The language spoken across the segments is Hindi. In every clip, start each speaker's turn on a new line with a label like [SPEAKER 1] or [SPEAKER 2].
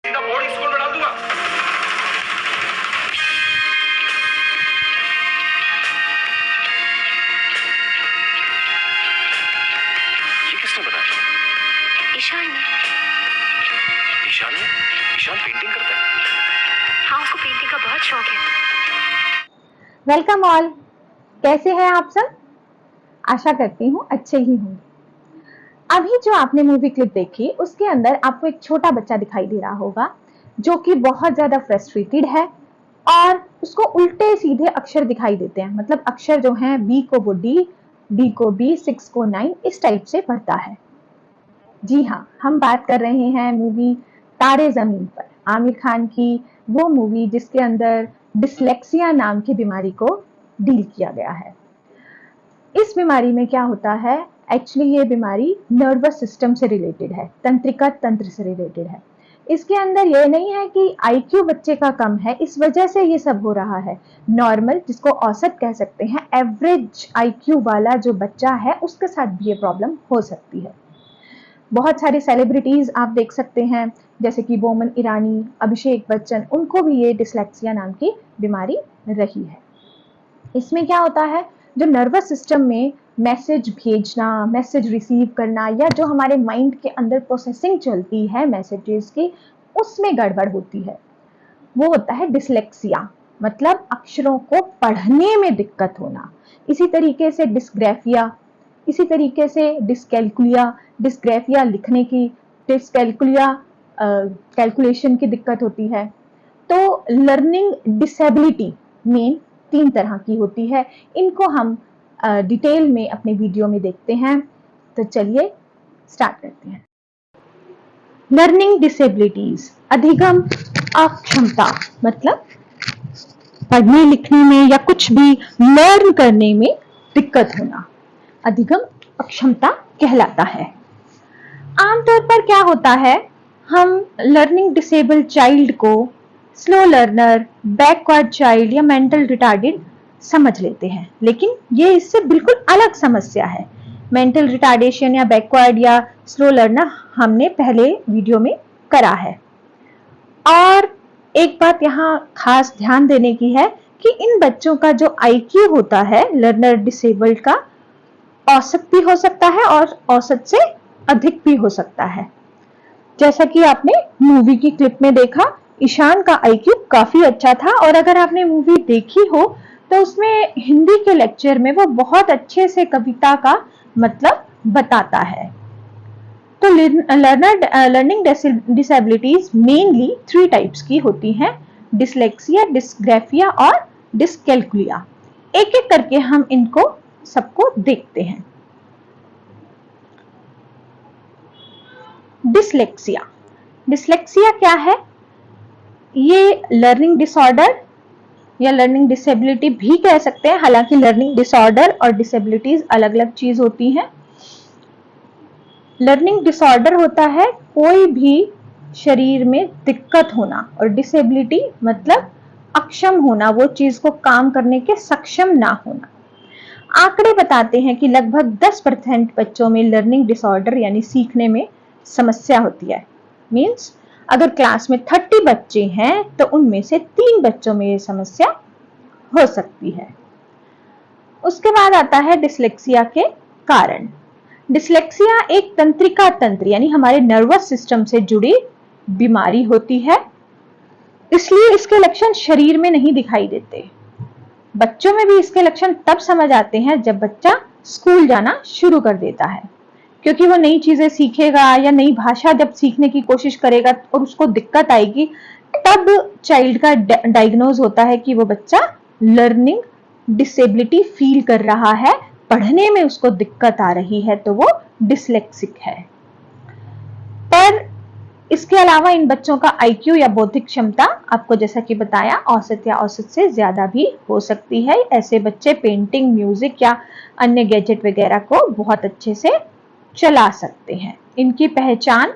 [SPEAKER 1] बॉडी स्कूल में डाल दूंगा। ये किसने बनाया?
[SPEAKER 2] ईशान ने।
[SPEAKER 1] ईशान ने? ईशान पेंटिंग करता है?
[SPEAKER 2] हाँ, उसको पेंटिंग का बहुत शौक है।
[SPEAKER 3] वेलकम ऑल, कैसे हैं आप सब? आशा करती हूँ अच्छे ही होंगे। अभी जो आपने मूवी क्लिप देखी उसके अंदर आपको एक छोटा बच्चा दिखाई दे रहा होगा जो कि बहुत ज्यादा फ्रस्ट्रेटेड है और उसको उल्टे सीधे अक्षर दिखाई देते हैं। मतलब अक्षर जो हैं बी को वो डी को बी, 6 को 9 इस टाइप से पढ़ता है। जी हाँ, हम बात कर रहे हैं मूवी तारे जमीन पर, आमिर खान की वो मूवी जिसके अंदर डिसलेक्सिया नाम की बीमारी को डील किया गया है। इस बीमारी में क्या होता है, एक्चुअली ये बीमारी नर्वस सिस्टम से रिलेटेड है, तंत्रिका तंत्र से रिलेटेड है। इसके अंदर ये नहीं है कि आईक्यू बच्चे का कम है इस वजह से ये सब हो रहा है। नॉर्मल, जिसको औसत कह सकते हैं, एवरेज आईक्यू वाला जो बच्चा है उसके साथ भी ये प्रॉब्लम हो सकती है। बहुत सारे सेलिब्रिटीज आप देख सकते हैं जैसे कि बोमन ईरानी, अभिषेक बच्चन, उनको भी ये डिसलेक्सिया नाम की बीमारी रही है। इसमें क्या होता है, जो नर्वस सिस्टम में मैसेज भेजना, मैसेज रिसीव करना या जो हमारे माइंड के अंदर प्रोसेसिंग चलती है मैसेजेस की, उसमें गड़बड़ होती है। वो होता है डिसलेक्सिया, मतलब अक्षरों को पढ़ने में दिक्कत होना। इसी तरीके से डिस्ग्राफिया, इसी तरीके से डिस्ग्राफिया लिखने की, डिस्कैलकुलिया कैलकुलेशन की दिक्कत होती है। तो लर्निंग डिसेबिलिटी मेन 3 तरह की होती है। इनको हम डिटेल में अपने वीडियो में देखते हैं। तो चलिए स्टार्ट करते हैं। लर्निंग डिसेबिलिटीज, अधिगम अक्षमता, मतलब पढ़ने लिखने में या कुछ भी लर्न करने में दिक्कत होना, अधिगम अक्षमता कहलाता है। आमतौर पर क्या होता है, हम लर्निंग डिसेबल्ड चाइल्ड को स्लो लर्नर, बैकवर्ड चाइल्ड या मेंटल रिटार्डेड समझ लेते हैं, लेकिन ये इससे बिल्कुल अलग समस्या है। मेंटल रिटार्डेशन या बैकवर्ड या स्लो लर्नर हमने पहले वीडियो में करा है। और एक बात यहाँ खास ध्यान देने की है कि इन बच्चों का जो आईक्यू होता है लर्नर डिसेबल्ड का, औसत भी हो सकता है और औसत से अधिक भी हो सकता है। जैसा कि आपने मूवी की क्लिप में देखा, ईशान का आईक्यू काफी अच्छा था और अगर आपने मूवी देखी हो तो उसमें हिंदी के लेक्चर में वो बहुत अच्छे से कविता का मतलब बताता है। तो लर्निंग डिसेबिलिटीज मेनली 3 टाइप्स की होती हैं, डिसलेक्सिया, डिस्ग्राफिया और डिस्कैलकुलिया। एक एक करके हम इनको सबको देखते हैं। डिसलेक्सिया, डिसलेक्सिया क्या है? ये लर्निंग डिसऑर्डर या लर्निंग डिसेबिलिटी भी कह सकते हैं, हालांकि लर्निंग डिसऑर्डर और डिसेबिलिटीज अलग अलग चीज होती हैं। लर्निंग डिसऑर्डर होता है कोई भी शरीर में दिक्कत होना, और डिसेबिलिटी मतलब अक्षम होना, वो चीज को काम करने के सक्षम ना होना। आंकड़े बताते हैं कि लगभग 10% बच्चों में लर्निंग डिसऑर्डर यानी सीखने में समस्या होती है। मींस अगर क्लास में 30 बच्चे हैं तो उनमें से 3 बच्चों में ये समस्या हो सकती है। उसके बाद आता है डिसलेक्सिया के कारण। डिसलेक्सिया एक तंत्रिका तंत्र यानी हमारे नर्वस सिस्टम से जुड़ी बीमारी होती है, इसलिए इसके लक्षण शरीर में नहीं दिखाई देते। बच्चों में भी इसके लक्षण तब समझ आते हैं जब बच्चा स्कूल जाना शुरू कर देता है, क्योंकि वो नई चीजें सीखेगा या नई भाषा जब सीखने की कोशिश करेगा और उसको दिक्कत आएगी, तब चाइल्ड का डायग्नोज होता है कि वो बच्चा लर्निंग डिसेबिलिटी फील कर रहा है, पढ़ने में उसको दिक्कत आ रही है, तो वो डिसलेक्सिक है। पर इसके अलावा इन बच्चों का आईक्यू या बौद्धिक क्षमता आपको जैसा कि बताया औसत या औसत से ज्यादा भी हो सकती है। ऐसे बच्चे पेंटिंग, म्यूजिक या अन्य गैजेट वगैरह को बहुत अच्छे से चला सकते हैं। इनकी पहचान,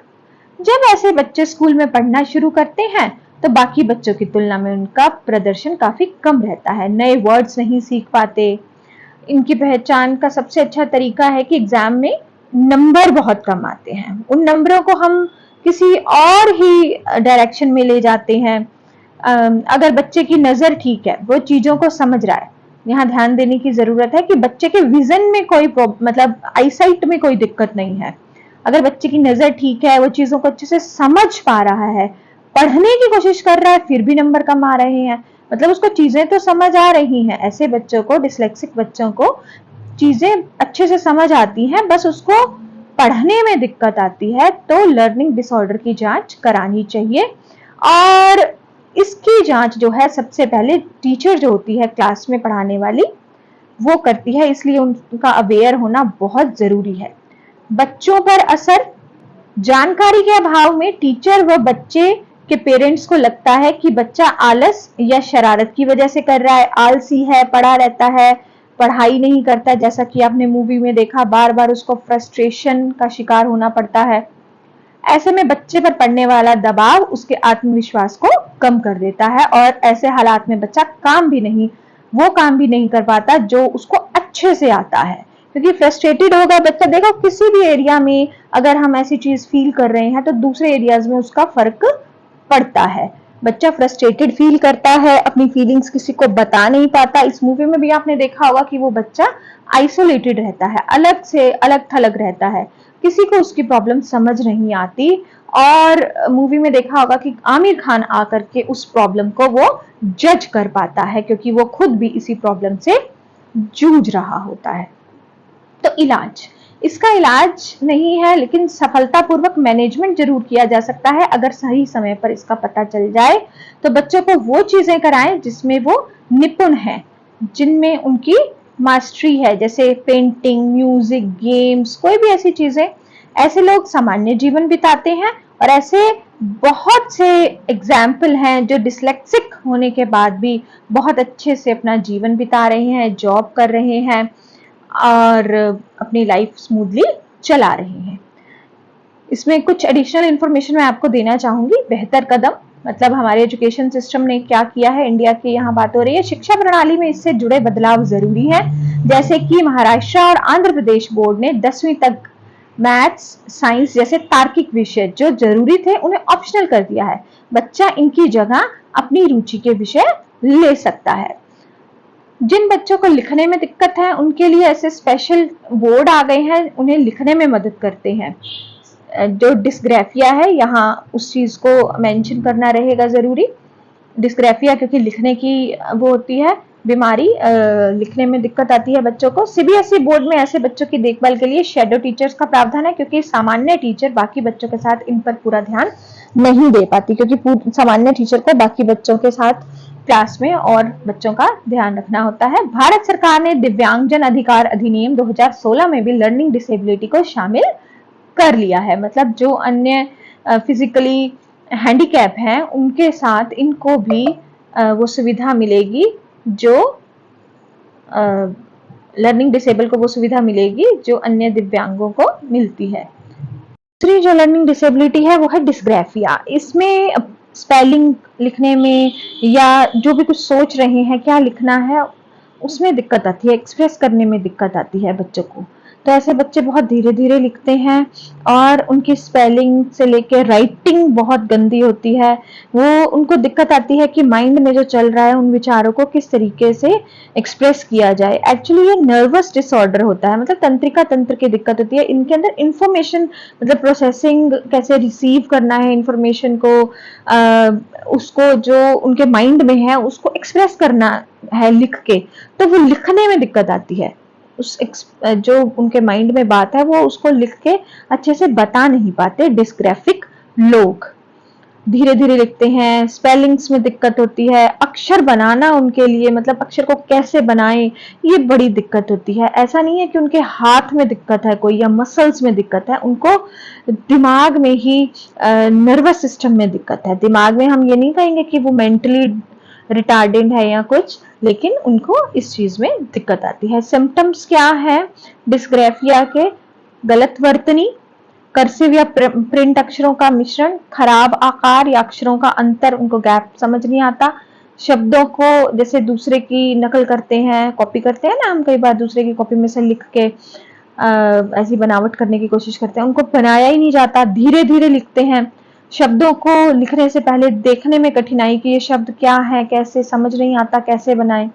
[SPEAKER 3] जब ऐसे बच्चे स्कूल में पढ़ना शुरू करते हैं तो बाकी बच्चों की तुलना में उनका प्रदर्शन काफी कम रहता है, नए वर्ड्स नहीं सीख पाते। इनकी पहचान का सबसे अच्छा तरीका है कि एग्जाम में नंबर बहुत कम आते हैं। उन नंबरों को हम किसी और ही डायरेक्शन में ले जाते हैं। अगर बच्चे की नजर ठीक है, वो चीजों को समझ रहा है, यहाँ ध्यान देने की जरूरत है कि बच्चे के विजन में कोई मतलब आईसाइट में कोई दिक्कत नहीं है। अगर बच्चे की नजर ठीक है, वो चीजों को अच्छे से समझ पा रहा है, पढ़ने की कोशिश कर रहा है, फिर भी नंबर कम आ रहे हैं, मतलब उसको चीजें तो समझ आ रही हैं। ऐसे बच्चों को, डिस्लेक्सिक बच्चों को चीजें अच्छे से समझ आती हैं, बस उसको पढ़ने में दिक्कत आती है, तो लर्निंग डिसऑर्डर की जांच करानी चाहिए। और इसकी जांच जो है सबसे पहले टीचर जो होती है क्लास में पढ़ाने वाली, वो करती है, इसलिए उनका अवेयर होना बहुत जरूरी है। बच्चों पर असर, जानकारी के अभाव में टीचर व बच्चे के पेरेंट्स को लगता है कि बच्चा आलस या शरारत की वजह से कर रहा है, आलसी है, पड़ा रहता है, पढ़ाई नहीं करता, जैसा कि आपने मूवी में देखा, बार बार उसको फ्रस्ट्रेशन का शिकार होना पड़ता है। ऐसे में बच्चे पर पड़ने वाला दबाव उसके आत्मविश्वास को कम कर देता है, और ऐसे हालात में बच्चा वो काम भी नहीं कर पाता जो उसको अच्छे से आता है, क्योंकि फ्रस्ट्रेटेड होगा बच्चा। देखो, किसी भी एरिया में अगर हम ऐसी चीज फील कर रहे हैं तो दूसरे एरियाज में उसका फर्क पड़ता है। बच्चा फ्रस्ट्रेटेड फील करता है, अपनी फीलिंग्स किसी को बता नहीं पाता। इस मूवी में भी आपने देखा होगा कि वो बच्चा आइसोलेटेड रहता है, अलग से अलग थलग रहता है, किसी को उसकी प्रॉब्लम समझ नहीं आती। और मूवी में देखा होगा कि आमिर खान आकर के उस प्रॉब्लम को वो जज कर पाता है, क्योंकि वो खुद भी इसी प्रॉब्लम से जूझ रहा होता है। तो इलाज, इसका इलाज नहीं है, लेकिन सफलतापूर्वक मैनेजमेंट जरूर किया जा सकता है अगर सही समय पर इसका पता चल जाए। तो बच्चों को वो चीजें कराएं जिसमें वो निपुण हैं, जिनमें उनकी मास्टरी है, जैसे पेंटिंग, म्यूजिक, गेम्स, कोई भी ऐसी चीजें। ऐसे लोग सामान्य जीवन बिताते हैं, और ऐसे बहुत से एग्जाम्पल हैं जो डिस्लेक्सिक होने के बाद भी बहुत अच्छे से अपना जीवन बिता रहे हैं, जॉब कर रहे हैं और अपनी लाइफ स्मूथली चला रहे हैं। इसमें कुछ एडिशनल इंफॉर्मेशन मैं आपको देना चाहूंगी। बेहतर कदम, मतलब हमारे एजुकेशन सिस्टम ने क्या किया है, इंडिया की यहाँ बात हो रही है। शिक्षा प्रणाली में इससे जुड़े बदलाव जरूरी है, जैसे कि महाराष्ट्र और आंध्र प्रदेश बोर्ड ने 10वीं तक मैथ्स, साइंस जैसे तार्किक विषय जो जरूरी थे उन्हें ऑप्शनल कर दिया है। बच्चा इनकी जगह अपनी रुचि के विषय ले सकता है। जिन बच्चों को लिखने में दिक्कत है उनके लिए ऐसे स्पेशल बोर्ड आ गए हैं, उन्हें लिखने में मदद करते हैं। जो डिस्ग्राफिया है, यहाँ उस चीज को मेंशन करना रहेगा जरूरी। डिस्ग्राफिया क्योंकि लिखने की वो होती है बीमारी, लिखने में दिक्कत आती है बच्चों को। सीबीएसई बोर्ड में ऐसे बच्चों की देखभाल के लिए शैडो टीचर्स का प्रावधान है, क्योंकि सामान्य टीचर बाकी बच्चों के साथ इन पर पूरा ध्यान नहीं दे पाती, क्योंकि सामान्य टीचर को बाकी बच्चों के साथ क्लास में और बच्चों का ध्यान रखना होता है। भारत सरकार ने दिव्यांगजन अधिकार अधिनियम 2016 में भी लर्निंग डिसेबिलिटी को शामिल कर लिया है, मतलब जो अन्य फिजिकली हैंडीकैप हैं उनके साथ इनको भी वो सुविधा मिलेगी, जो लर्निंग डिसेबल को वो सुविधा मिलेगी जो अन्य दिव्यांगों को मिलती है। दूसरी जो लर्निंग डिसेबिलिटी है वो है डिस्ग्राफिया। इसमें स्पेलिंग लिखने में या जो भी कुछ सोच रहे हैं क्या लिखना है उसमें दिक्कत आती है, एक्सप्रेस करने में दिक्कत आती है बच्चों को। तो ऐसे बच्चे बहुत धीरे धीरे लिखते हैं और उनकी स्पेलिंग से लेकर राइटिंग बहुत गंदी होती है। वो उनको दिक्कत आती है कि माइंड में जो चल रहा है उन विचारों को किस तरीके से एक्सप्रेस किया जाए। एक्चुअली ये नर्वस डिसऑर्डर होता है, मतलब तंत्रिका तंत्र की दिक्कत होती है। इनके अंदर इंफॉर्मेशन, मतलब प्रोसेसिंग, कैसे रिसीव करना है इंफॉर्मेशन को, उसको जो उनके माइंड में है उसको एक्सप्रेस करना है लिख के, तो वो लिखने में दिक्कत आती है। जो उनके माइंड में बात है वो उसको लिख के अच्छे से बता नहीं पाते। डिस्ग्राफिक लोग धीरे धीरे लिखते हैं, स्पेलिंग्स में दिक्कत होती है, अक्षर बनाना उनके लिए, मतलब अक्षर को कैसे बनाएं ये बड़ी दिक्कत होती है। ऐसा नहीं है कि उनके हाथ में दिक्कत है कोई या मसल्स में दिक्कत है, उनको दिमाग में ही, नर्वस सिस्टम में दिक्कत है। दिमाग में हम ये नहीं कहेंगे कि वो मेंटली रिटार्डेड है या कुछ, लेकिन उनको इस चीज में दिक्कत आती है। सिम्टम्स क्या है डिस्ग्राफिया के? गलत वर्तनी, कर्सिव या प्रिंट अक्षरों का मिश्रण, खराब आकार या अक्षरों का अंतर, उनको गैप समझ नहीं आता, शब्दों को जैसे दूसरे की नकल करते हैं, कॉपी करते हैं ना हम कई बार दूसरे की कॉपी में से लिख के, ऐसी बनावट करने की कोशिश करते हैं, उनको बनाया ही नहीं जाता, धीरे धीरे लिखते हैं। शब्दों को लिखने से पहले देखने में कठिनाई कि ये शब्द क्या है, कैसे समझ नहीं आता, कैसे बनाएं।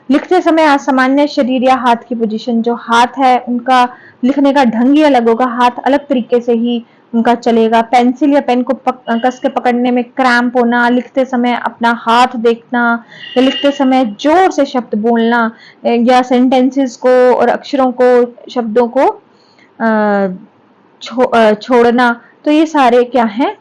[SPEAKER 3] लिखते समय असामान्य शरीर या हाथ की पोजीशन, जो हाथ है उनका लिखने का ढंग ही अलग होगा, हाथ अलग तरीके से ही उनका चलेगा। पेंसिल या पेन को कस के पकड़ने में क्रैम्प होना, लिखते समय अपना हाथ देखना, या लिखते समय जोर से शब्द बोलना, या सेंटेंसेस को और अक्षरों को, शब्दों को छोड़ना, तो ये सारे क्या हैं,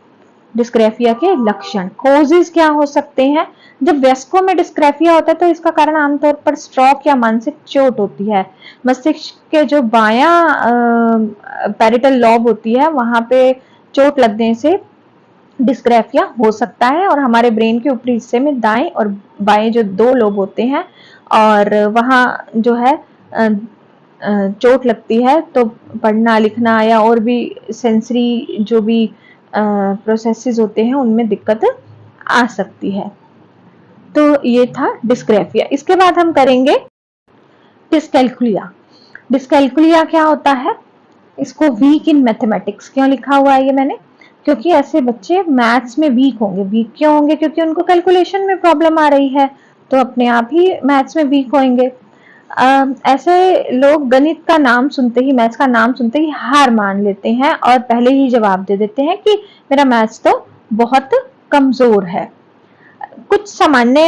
[SPEAKER 3] डिस्ग्राफिया के लक्षण। कॉजेज क्या हो सकते हैं? जब वयस्कों में डिस्ग्राफिया होता है तो इसका कारण आमतौर पर स्ट्रोक या मानसिक चोट होती है। मस्तिष्क के जो बायां पैरिटल लॉब होती है वहां पे चोट लगने से डिस्ग्राफिया हो सकता है। और हमारे ब्रेन के ऊपरी हिस्से में दाएं और बाएं जो दो लोब होते हैं, और वहां जो है चोट लगती है तो पढ़ना लिखना या और भी सेंसरी जो भी प्रोसेसेस होते हैं उनमें दिक्कत आ सकती है। तो ये था डिस्ग्राफिया। इसके बाद हम करेंगे डिस्कैल्कुलिया। डिस्कैल्कुलिया क्या होता है? इसको वीक इन मैथमेटिक्स क्यों लिखा हुआ है ये मैंने? क्योंकि ऐसे बच्चे मैथ्स में वीक होंगे। वीक क्यों होंगे? क्योंकि उनको कैलकुलेशन में प्रॉब्लम आ रही है, तो अपने आप ही मैथ्स में वीक होंगे। ऐसे लोग गणित का नाम सुनते ही, मैथ्स का नाम सुनते ही हार मान लेते हैं और पहले ही जवाब दे देते हैं कि मेरा मैथ्स तो बहुत कमजोर है। कुछ सामान्य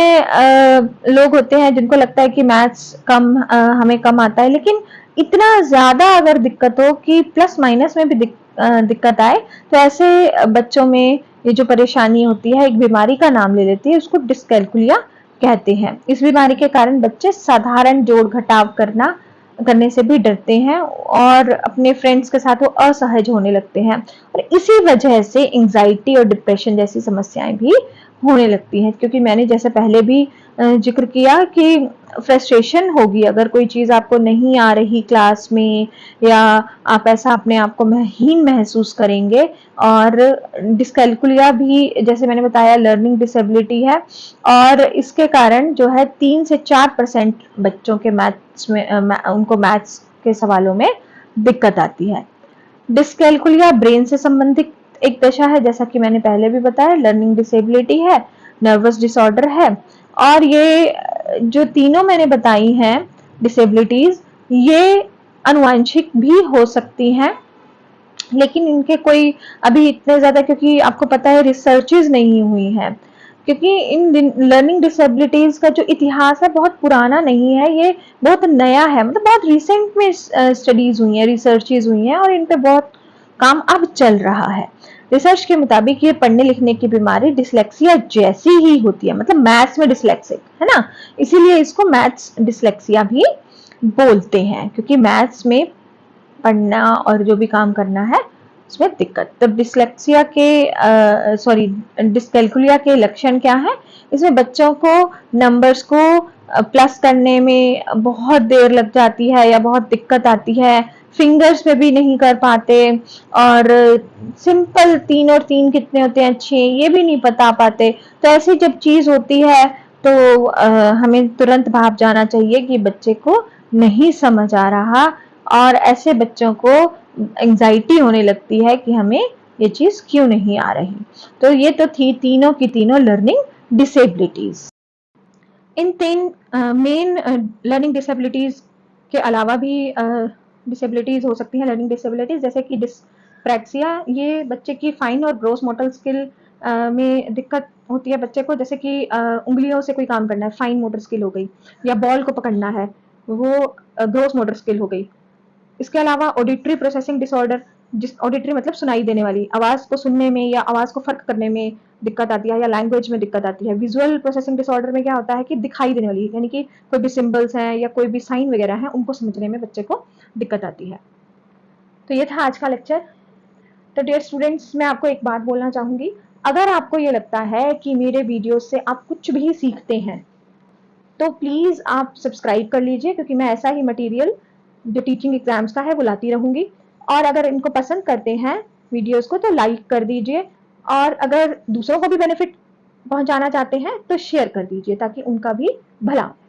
[SPEAKER 3] लोग होते हैं जिनको लगता है कि मैथ्स हमें कम आता है, लेकिन इतना ज्यादा अगर दिक्कत हो कि प्लस माइनस में भी दिक्कत आए, तो ऐसे बच्चों में ये जो परेशानी होती है एक बीमारी का नाम ले लेती है, उसको डिस्कैल्कुलिया कहते हैं। इस बीमारी के कारण बच्चे साधारण जोड़ घटाव करने से भी डरते हैं और अपने फ्रेंड्स के साथ वो असहज होने लगते हैं, और इसी वजह से एंजाइटी और डिप्रेशन जैसी समस्याएं भी होने लगती हैं। क्योंकि मैंने जैसे पहले भी जिक्र किया कि फ्रस्ट्रेशन होगी अगर कोई चीज आपको नहीं आ रही क्लास में, या आप ऐसा अपने आप को हीन महसूस करेंगे। और डिस्कैल्कुलिया भी जैसे मैंने बताया लर्निंग डिसेबिलिटी है, और इसके कारण जो है 3 से 4% बच्चों के मैथ्स में उनको मैथ्स के सवालों में दिक्कत आती है। डिस्कैल्कुलिया ब्रेन से संबंधित एक दशा है, जैसा कि मैंने पहले भी बताया, लर्निंग डिसेबिलिटी है, नर्वस डिसऑर्डर है, और ये जो तीनों मैंने बताई हैं डिसेबिलिटीज, ये अनुवांशिक भी हो सकती हैं, लेकिन इनके कोई अभी इतने ज्यादा, क्योंकि आपको पता है रिसर्चेज नहीं हुई हैं, क्योंकि इन लर्निंग डिसेबिलिटीज का जो इतिहास है बहुत पुराना नहीं है, ये बहुत नया है, मतलब बहुत रिसेंट में स्टडीज हुई हैं, रिसर्चेज हुई हैं, और इन पे बहुत काम अब चल रहा है। रिसर्च के मुताबिक ये पढ़ने लिखने की बीमारी डिसलेक्सिया जैसी ही होती है, मतलब मैथ्स में डिसलेक्सिक है ना, इसीलिए इसको मैथ्स डिसलेक्सिया भी बोलते हैं, क्योंकि मैथ्स में पढ़ना और जो भी काम करना है उसमें दिक्कत। तो डिसलेक्सिया के डिस्कैल्कुलिया के लक्षण क्या है? इसमें बच्चों को नंबर्स को प्लस करने में बहुत देर लग जाती है या बहुत दिक्कत आती है, फिंगर्स पे भी नहीं कर पाते, और सिंपल 3 और 3 कितने होते हैं 6 ये भी नहीं बता पाते। तो ऐसी जब चीज होती है तो हमें तुरंत भाप जाना चाहिए कि बच्चे को नहीं समझ आ रहा, और ऐसे बच्चों को एंजाइटी होने लगती है कि हमें ये चीज क्यों नहीं आ रही। तो ये तो थी तीनों की तीनों लर्निंग डिसेबिलिटीज। इन 3 मेन लर्निंग डिसेबिलिटीज के अलावा भी डिसेबिलिटीज हो सकती हैं, लर्निंग डिसेबिलिटीज जैसे कि डिस्प्रैक्सिया, ये बच्चे की फाइन और ग्रॉस मोटर स्किल में दिक्कत होती है बच्चे को, जैसे कि उंगलियों से कोई काम करना है, फाइन मोटर स्किल हो गई, या बॉल को पकड़ना है, वो ग्रॉस मोटर स्किल हो गई। इसके अलावा ऑडिटरी प्रोसेसिंग डिसऑर्डर, जिस ऑडिटरी मतलब सुनाई देने वाली, आवाज को सुनने में या आवाज को फर्क करने में दिक्कत आती है, या लैंग्वेज में दिक्कत आती है। विजुअल प्रोसेसिंग डिसऑर्डर में क्या होता है कि दिखाई देने वाली, यानी कि कोई भी सिंबल्स हैं या कोई भी साइन वगैरह है उनको समझने में बच्चे को दिक्कत आती है। तो ये था आज का लेक्चर। तो डियर स्टूडेंट्स, मैं आपको एक बात बोलना चाहूंगी, अगर आपको ये लगता है कि मेरे वीडियो से आप कुछ भी सीखते हैं तो प्लीज आप सब्सक्राइब कर लीजिए, क्योंकि मैं ऐसा ही मटेरियल जो टीचिंग एग्जाम्स का है वो लाती रहूंगी। और अगर इनको पसंद करते हैं वीडियोस को तो लाइक कर दीजिए, और अगर दूसरों को भी बेनिफिट पहुंचाना चाहते हैं तो शेयर कर दीजिए, ताकि उनका भी भला हो।